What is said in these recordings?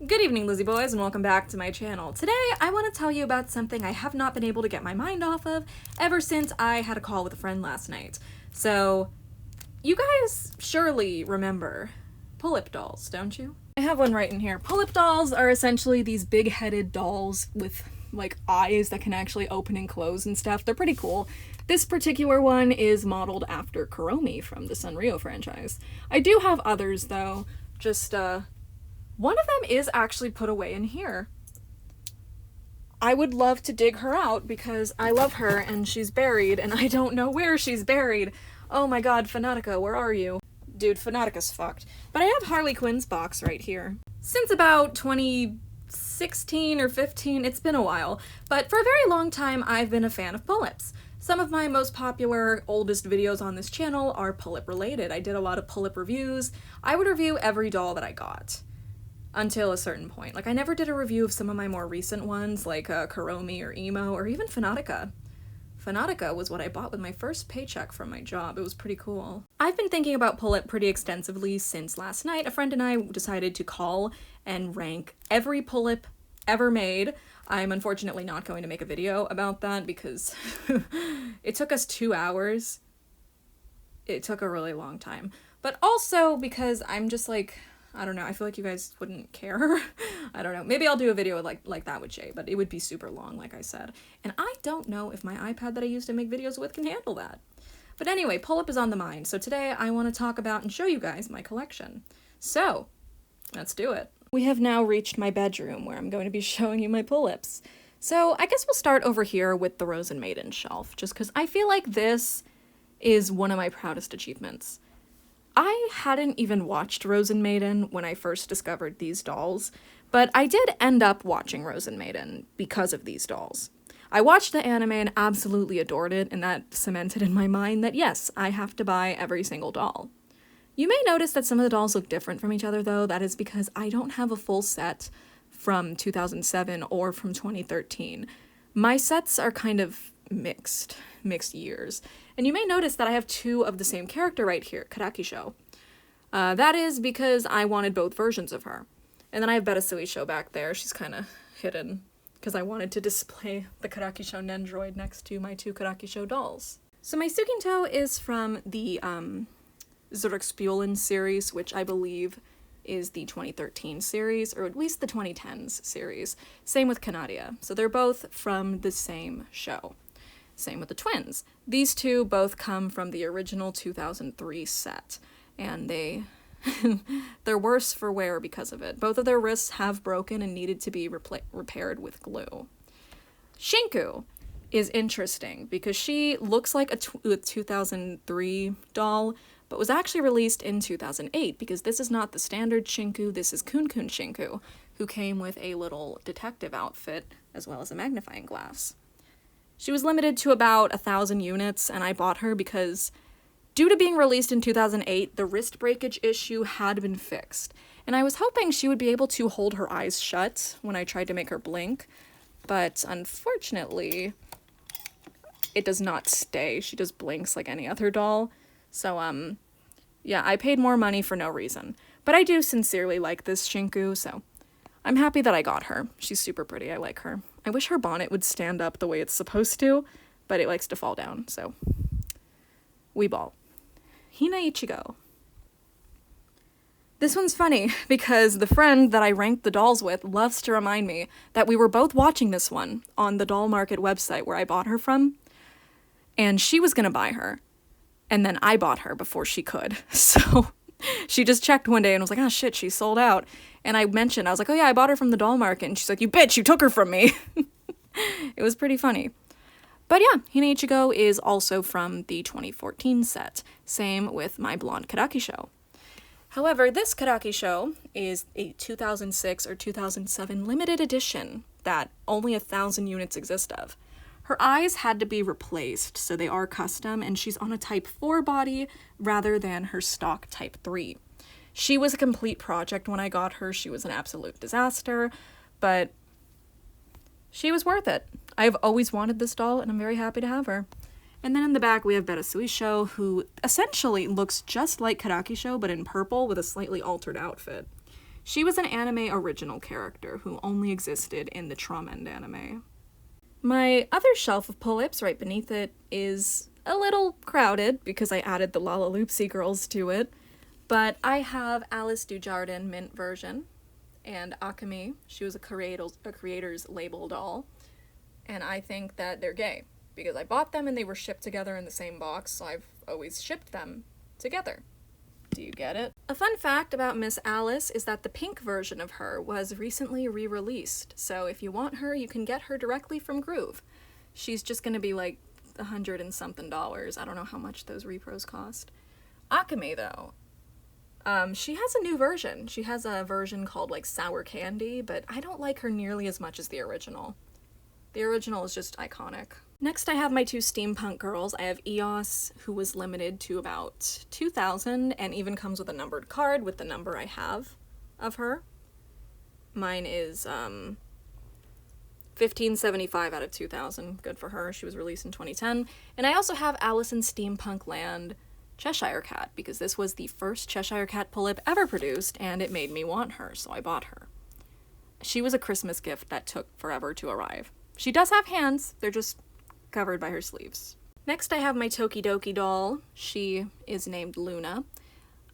Good evening, Lizzie boys, and welcome back to my channel. Today, I want to tell you about something I have not been able to get my mind off of ever since I had a call with a friend last night. So, you guys surely remember Pullip dolls, don't you? I have one right in here. Pullip dolls are essentially these big-headed dolls with, like, eyes that can actually open and close and stuff. They're pretty cool. This particular one is modeled after Kuromi from the Sanrio franchise. I do have others, though. One of them is actually put away in here. I would love to dig her out because I love her and she's buried and I don't know where she's buried. Oh my god, Fanatica, where are you? Dude, Fanatica's fucked. But I have Harley Quinn's box right here. Since about 2016 or 15, it's been a while, but for a very long time I've been a fan of Pullips. Some of my most popular, oldest videos on this channel are Pullip related. I did a lot of Pullip reviews. I would review every doll that I got. Until a certain point. Like, I never did a review of some of my more recent ones, like Kuromi or Emo, or even Fanatica. Fanatica was what I bought with my first paycheck from my job. It was pretty cool. I've been thinking about Pullip pretty extensively since last night. A friend and I decided to call and rank every Pullip ever made. I'm unfortunately not going to make a video about that because it took us 2 hours. It took a really long time. But also because I'm just like, I don't know, I feel like you guys wouldn't care. I don't know. Maybe I'll do a video like that with Jay, but it would be super long, like I said. And I don't know if my iPad that I use to make videos with can handle that. But anyway, Pullip is on the mind, so today I want to talk about and show you guys my collection. So, let's do it. We have now reached my bedroom where I'm going to be showing you my Pullips. So, I guess we'll start over here with the Rosen Maiden shelf, just because I feel like this is one of my proudest achievements. I hadn't even watched Rosen Maiden when I first discovered these dolls, but I did end up watching Rosen Maiden because of these dolls. I watched the anime and absolutely adored it, and that cemented in my mind that yes, I have to buy every single doll. You may notice that some of the dolls look different from each other though. That is because I don't have a full set from 2007 or from 2013. My sets are kind of mixed years. And you may notice that I have two of the same character right here, Karakisho. That is because I wanted both versions of her. And then I have Suisho back there. She's kind of hidden because I wanted to display the Karakisho Nendroid next to my two Karakisho dolls. So my Sukinto is from the Zurikspulin series, which I believe is the 2013 series, or at least the 2010s series. Same with Canadia. So they're both from the same show. Same with the twins. These two both come from the original 2003 set, and they're worse for wear because of it. Both of their wrists have broken and needed to be repaired with glue. Shinku is interesting because she looks like a 2003 doll, but was actually released in 2008 because this is not the standard Shinku, this is Kun Shinku, who came with a little detective outfit as well as a magnifying glass. She was limited to about 1,000 units, and I bought her because, due to being released in 2008, the wrist breakage issue had been fixed. And I was hoping she would be able to hold her eyes shut when I tried to make her blink, but unfortunately, it does not stay. She just blinks like any other doll. So, yeah, I paid more money for no reason. But I do sincerely like this Shinku, so I'm happy that I got her. She's super pretty, I like her. I wish her bonnet would stand up the way it's supposed to, but it likes to fall down, so we ball. Hina Ichigo. This one's funny, because the friend that I ranked the dolls with loves to remind me that we were both watching this one on the Doll Market website where I bought her from, and she was gonna buy her, and then I bought her before she could, so she just checked one day and was like, oh shit, she's sold out. And I was like, oh yeah, I bought her from the Doll Market. And she's like, you bitch, you took her from me. It was pretty funny. But yeah, Hina Ichigo is also from the 2014 set. Same with my blonde Karakisho. However, this Karakisho is a 2006 or 2007 limited edition that only 1,000 units exist of. Her eyes had to be replaced, so they are custom, and she's on a Type 4 body rather than her stock Type 3. She was a complete project when I got her. She was an absolute disaster, but she was worth it. I've always wanted this doll, and I'm very happy to have her. And then in the back, we have Suisho, who essentially looks just like Karakisho, but in purple with a slightly altered outfit. She was an anime original character who only existed in the Tromend anime. My other shelf of Pullips right beneath it is a little crowded because I added the Lalaloopsy girls to it, but I have Alice Dujardin mint version and Akemi. She was a creator's label doll, and I think that they're gay because I bought them and they were shipped together in the same box, so I've always shipped them together. Do you get it? A fun fact about Miss Alice is that the pink version of her was recently re-released, so if you want her, you can get her directly from Groove. She's just gonna be like $100 and something. I don't know how much those repros cost. Akemi, though, she has a new version. She has a version called like Sour Candy, but I don't like her nearly as much as the original. The original is just iconic. Next, I have my two steampunk girls. I have Eos, who was limited to about 2,000 and even comes with a numbered card with the number I have of her. Mine is 1575 out of 2,000. Good for her. She was released in 2010. And I also have Alice in Steampunk Land Cheshire Cat, because this was the first Cheshire Cat Pullip ever produced, and it made me want her, so I bought her. She was a Christmas gift that took forever to arrive. She does have hands, they're just covered by her sleeves. Next, I have my Tokidoki doll. She is named Luna.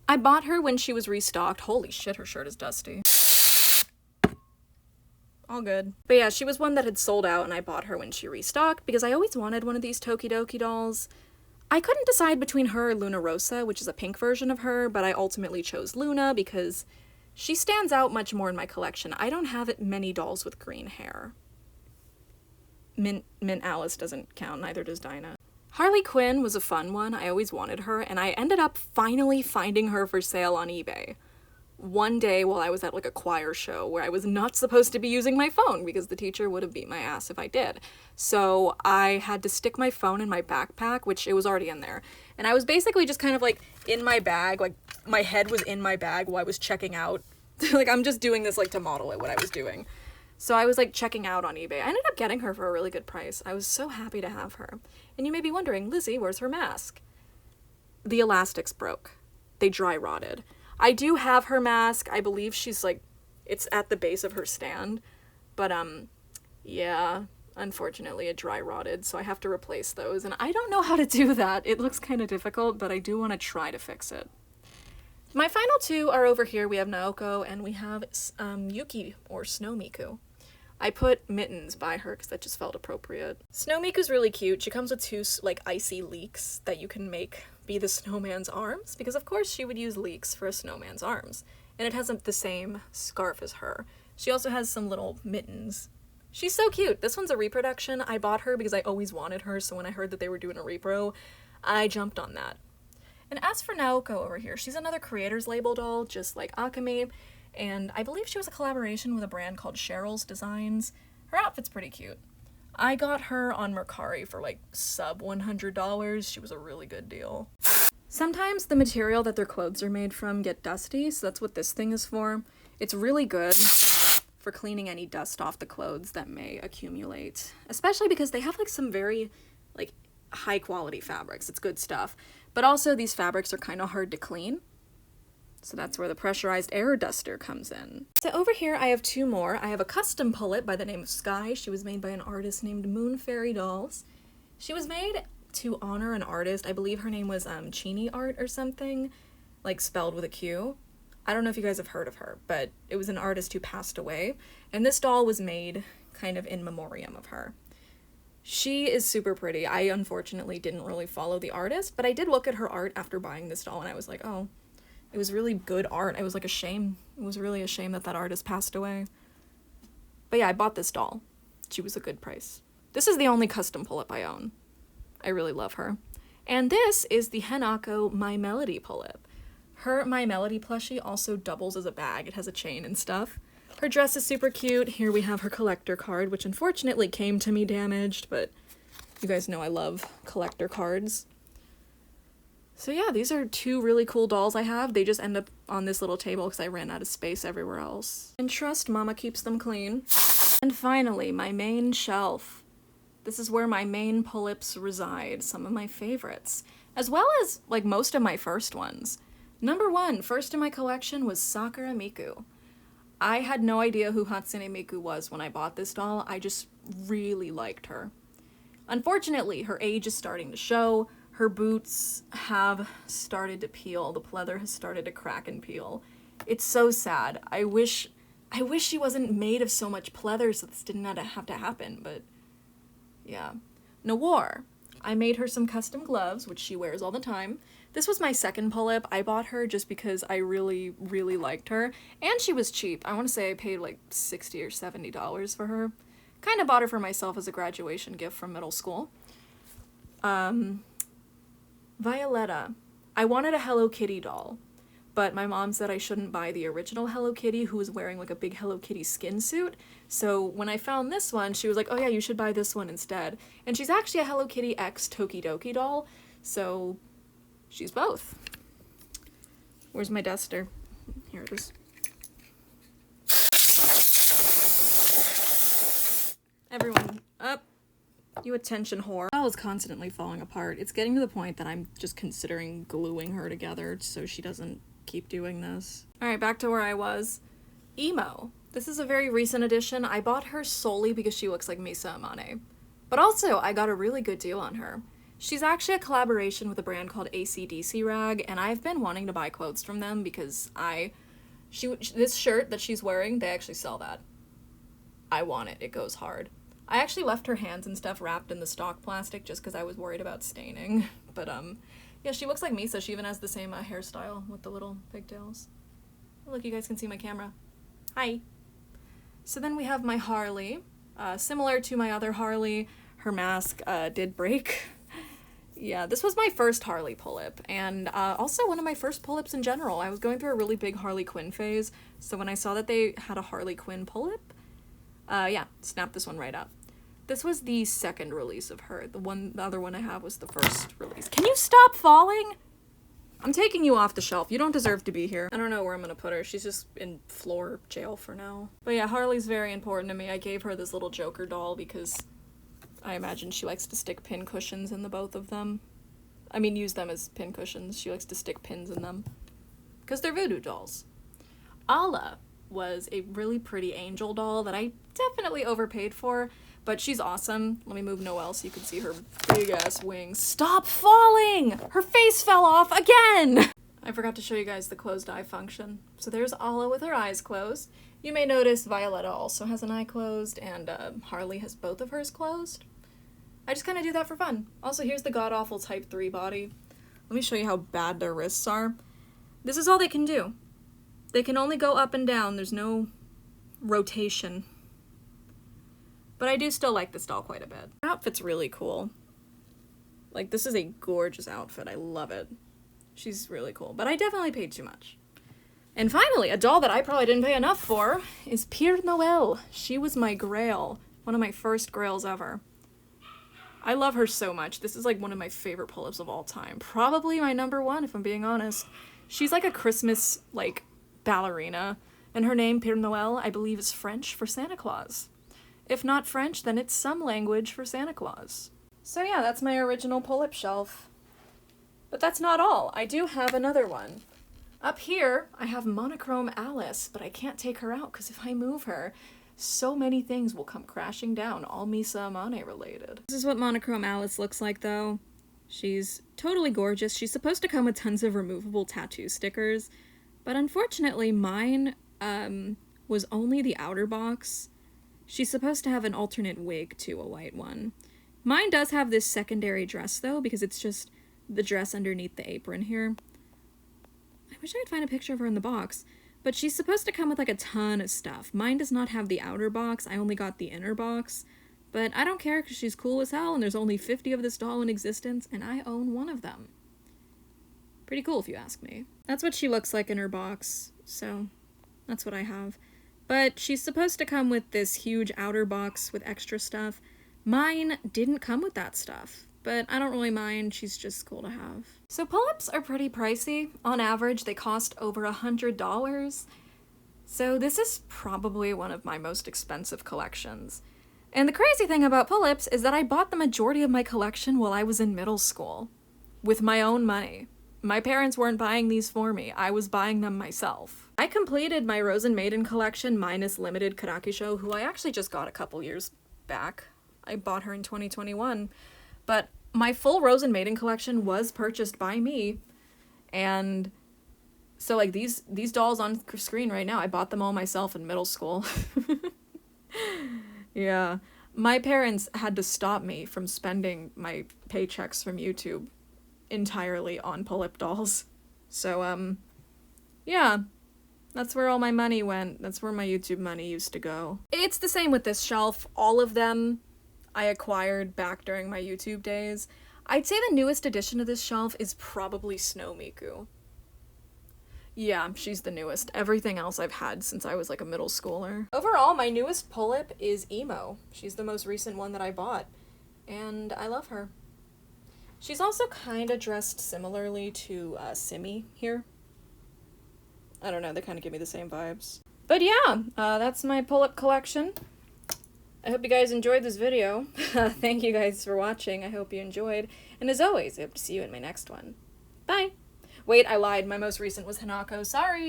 I bought her when she was restocked. Holy shit, her shirt is dusty. All good. But yeah, she was one that had sold out, and I bought her when she restocked because I always wanted one of these Tokidoki dolls. I couldn't decide between her or Luna Rosa, which is a pink version of her, but I ultimately chose Luna because she stands out much more in my collection. I don't have many dolls with green hair. Mint Alice doesn't count, neither does Dinah. Harley Quinn was a fun one. I always wanted her, and I ended up finally finding her for sale on eBay. One day while I was at like a choir show where I was not supposed to be using my phone because the teacher would have beat my ass if I did. So I had to stick my phone in my backpack, which it was already in there. And I was basically just kind of like in my bag, like my head was in my bag while I was checking out. Like I'm just doing this like to model it what I was doing. So I was like checking out on eBay. I ended up getting her for a really good price. I was so happy to have her. And you may be wondering, Lizzie, where's her mask? The elastics broke. They dry rotted. I do have her mask. I believe she's like, it's at the base of her stand. But yeah, unfortunately it dry rotted, so I have to replace those. And I don't know how to do that. It looks kind of difficult, but I do want to try to fix it. My final two are over here. We have Naoko and we have Yuki, or Snow Miku. I put mittens by her because that just felt appropriate. Snow Miku's really cute. She comes with two like icy leeks that you can make be the snowman's arms, because of course she would use leeks for a snowman's arms. And it has the same scarf as her. She also has some little mittens. She's so cute. This one's a reproduction. I bought her because I always wanted her, so when I heard that they were doing a repro, I jumped on that. And as for Naoko over here, she's another creator's label doll, just like Akemi, and I believe she was a collaboration with a brand called Cheryl's Designs. Her outfit's pretty cute. I got her on Mercari for like sub $100. She was a really good deal. Sometimes the material that their clothes are made from get dusty, so that's what this thing is for. It's really good for cleaning any dust off the clothes that may accumulate, especially because they have like some very like high quality fabrics. It's good stuff. But also these fabrics are kind of hard to clean. So that's where the pressurized air duster comes in. So over here I have two more. I have a custom Pullip by the name of Sky. She was made by an artist named Moon Fairy Dolls. She was made to honor an artist. I believe her name was Chini Art or something, like spelled with a Q. I don't know if you guys have heard of her, but it was an artist who passed away. And this doll was made kind of in memoriam of her. She is super pretty. I unfortunately didn't really follow the artist, but I did look at her art after buying this doll and I was like, oh, it was really good art. It was like a shame. It was really a shame that that artist passed away. But yeah, I bought this doll. She was a good price. This is the only custom Pullip I own. I really love her. And this is the Hanako My Melody Pullip. Her My Melody plushie also doubles as a bag. It has a chain and stuff. Her dress is super cute. Here we have her collector card, which unfortunately came to me damaged, but you guys know I love collector cards. So yeah, these are two really cool dolls I have. They just end up on this little table because I ran out of space everywhere else. And trust Mama keeps them clean. And finally, my main shelf. This is where my main Pullips reside, some of my favorites, as well as like most of my first ones. Number one, first in my collection was Sakura Miku. I had no idea who Hatsune Miku was when I bought this doll. I just really liked her. Unfortunately, her age is starting to show. Her boots have started to peel. The pleather has started to crack and peel. It's so sad. I wish she wasn't made of so much pleather so this didn't have to happen, but yeah. Noir. I made her some custom gloves, which she wears all the time. This was my second Pullip. I bought her just because I really, really liked her. And she was cheap. I want to say I paid like $60 or $70 for her. Kind of bought her for myself as a graduation gift from middle school. Violetta. I wanted a Hello Kitty doll, but my mom said I shouldn't buy the original Hello Kitty who was wearing like a big Hello Kitty skin suit. So when I found this one, she was like, oh yeah, you should buy this one instead. And she's actually a Hello Kitty X Tokidoki doll, so she's both. Where's my duster? Here it is. Everyone, up. You attention whore. The doll is constantly falling apart. It's getting to the point that I'm just considering gluing her together so she doesn't keep doing this. Alright, back to where I was. Emo. This is a very recent addition. I bought her solely because she looks like Misa Amane. But also, I got a really good deal on her. She's actually a collaboration with a brand called AC/DC Rag, and I've been wanting to buy clothes from them because this shirt that she's wearing, they actually sell that. I want it. It goes hard. I actually left her hands and stuff wrapped in the stock plastic just because I was worried about staining. But, yeah, she looks like Misa. She even has the same hairstyle with the little pigtails. Look, you guys can see my camera. Hi. So then we have my Harley. Similar to my other Harley, her mask did break. Yeah, this was my first Harley Pullip, and also one of my first Pullips in general. I was going through a really big Harley Quinn phase, so when I saw that they had a Harley Quinn Pullip, yeah, snapped this one right up. This was the second release of her. The other one I have was the first release. Can you stop falling? I'm taking you off the shelf. You don't deserve to be here. I don't know where I'm gonna put her. She's just in floor jail for now. But yeah, Harley's very important to me. I gave her this little Joker doll because I imagine she likes to stick pin cushions in the both of them. I mean, use them as pin cushions. She likes to stick pins in them. Because they're voodoo dolls. Ala was a really pretty angel doll that I definitely overpaid for. But she's awesome. Let me move Noelle so you can see her big-ass wings. Stop falling! Her face fell off again! I forgot to show you guys the closed eye function. So there's Ala with her eyes closed. You may notice Violetta also has an eye closed, and Harley has both of hers closed. I just kind of do that for fun. Also, here's the god-awful Type 3 body. Let me show you how bad their wrists are. This is all they can do. They can only go up and down. There's no rotation. But I do still like this doll quite a bit. Her outfit's really cool. Like, this is a gorgeous outfit. I love it. She's really cool. But I definitely paid too much. And finally, a doll that I probably didn't pay enough for is Père Noël. She was my grail. One of my first grails ever. I love her so much. This is like one of my favorite Pullips of all time. Probably my number one, if I'm being honest. She's like a Christmas, like, ballerina. And her name, Père Noël, I believe is French for Santa Claus. If not French, then it's some language for Santa Claus. So yeah, that's my original Pullip shelf. But that's not all. I do have another one. Up here, I have Monochrome Alice, but I can't take her out because if I move her, so many things will come crashing down, all Misa Amane related. This is what Monochrome Alice looks like though. She's totally gorgeous. She's supposed to come with tons of removable tattoo stickers, but unfortunately mine was only the outer box. She's supposed to have an alternate wig too, a white one. Mine does have this secondary dress though, because it's just the dress underneath the apron here. I wish I could find a picture of her in the box, but she's supposed to come with like a ton of stuff. Mine does not have the outer box, I only got the inner box, but I don't care because she's cool as hell and there's only 50 of this doll in existence and I own one of them. Pretty cool if you ask me. That's what she looks like in her box, so that's what I have. But she's supposed to come with this huge outer box with extra stuff. Mine didn't come with that stuff, but I don't really mind. She's just cool to have. So Pullips are pretty pricey. On average, they cost over $100. So this is probably one of my most expensive collections. And the crazy thing about Pullips is that I bought the majority of my collection while I was in middle school. With my own money. My parents weren't buying these for me. I was buying them myself. I completed my Rosen Maiden collection minus limited Karakusho, who I actually just got a couple years back. I bought her in 2021. But my full Rosen Maiden collection was purchased by me. And so like these dolls on screen right now, I bought them all myself in middle school. Yeah. My parents had to stop me from spending my paychecks from YouTube entirely on Pullip dolls. So, yeah. That's where all my money went. That's where my YouTube money used to go. It's the same with this shelf. All of them I acquired back during my YouTube days. I'd say the newest addition to this shelf is probably Snow Miku. Yeah, she's the newest. Everything else I've had since I was like a middle schooler. Overall, my newest Pullip is Emo. She's the most recent one that I bought, and I love her. She's also kind of dressed similarly to Simi here. I don't know, they kind of give me the same vibes. But yeah, that's my Pullip collection. I hope you guys enjoyed this video. Thank you guys for watching. I hope you enjoyed. And as always, I hope to see you in my next one. Bye! Wait, I lied. My most recent was Hanako. Sorry!